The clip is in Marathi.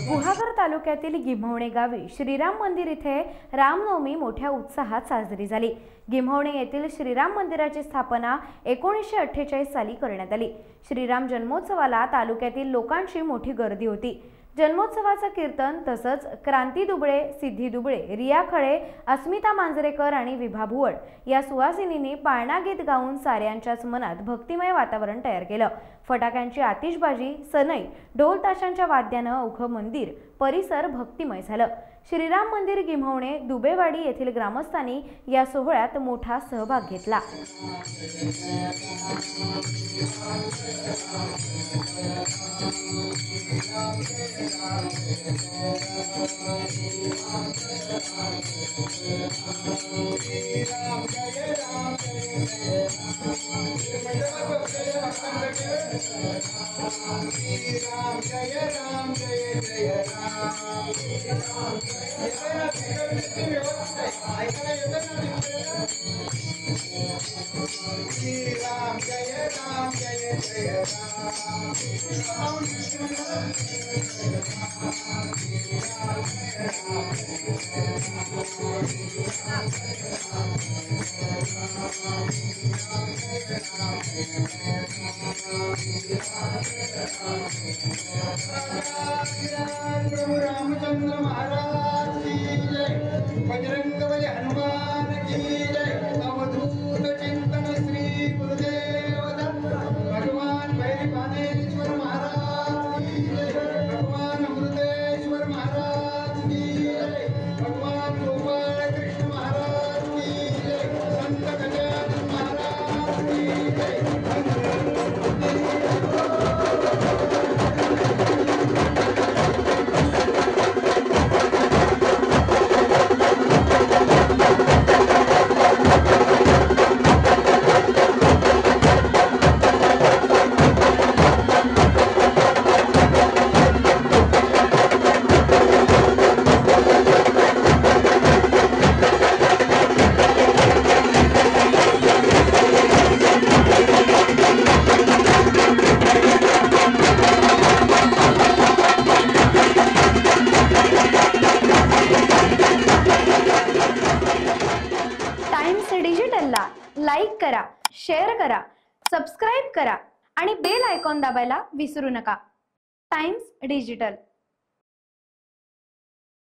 गुहागर तालुक्यातील गिम्हवणे गावी श्रीराम मंदिर इथे रामनवमी मोठ्या उत्साहात साजरी झाली। गिम्हवणे येथील श्रीराम मंदिराची स्थापना 1948 साली करण्यात आली। श्रीराम जन्मोत्सवाला तालुक्यातील लोकांची मोठी गर्दी होती। जन्मोत्सवाचं कीर्तन तसंच क्रांती दुबळे, सिद्धी दुबळे, रिया खळे, अस्मिता मांजरेकर आणि विभा भुवड या सुवासिनींनी पाळणा गीत गाऊन साऱ्यांच्याच मनात भक्तिमय वातावरण तयार केलं। फटाक्यांची आतिषबाजी, सनई, ढोल ताशांच्या वाद्यानं अवघं मंदिर परिसर भक्तिमय झालं। श्रीराम मंदिर गिम्हवणे दुबेवाडी येथील ग्रामस्थांनी या सोहळ्यात मोठा सहभाग घेतला। प्रभु रामचंद्र महाराज की जय, बजरंगबली हनुमान की जय, अवधूत चिंतन श्री गुरुदेव दत्त, भगवान भैरी बानेश्वर महाराज की जय, भगवान अमृतेश्वर महाराज की जय, भगवान गोपाल कृष्ण महाराज की जय, संत गजानन महाराज की जय। टाइम्स डिजिटलला लाईक करा, शेअर करा, सबस्क्राइब करा आणि बेल आयकॉन दाबायला विसरू नका। Times digital.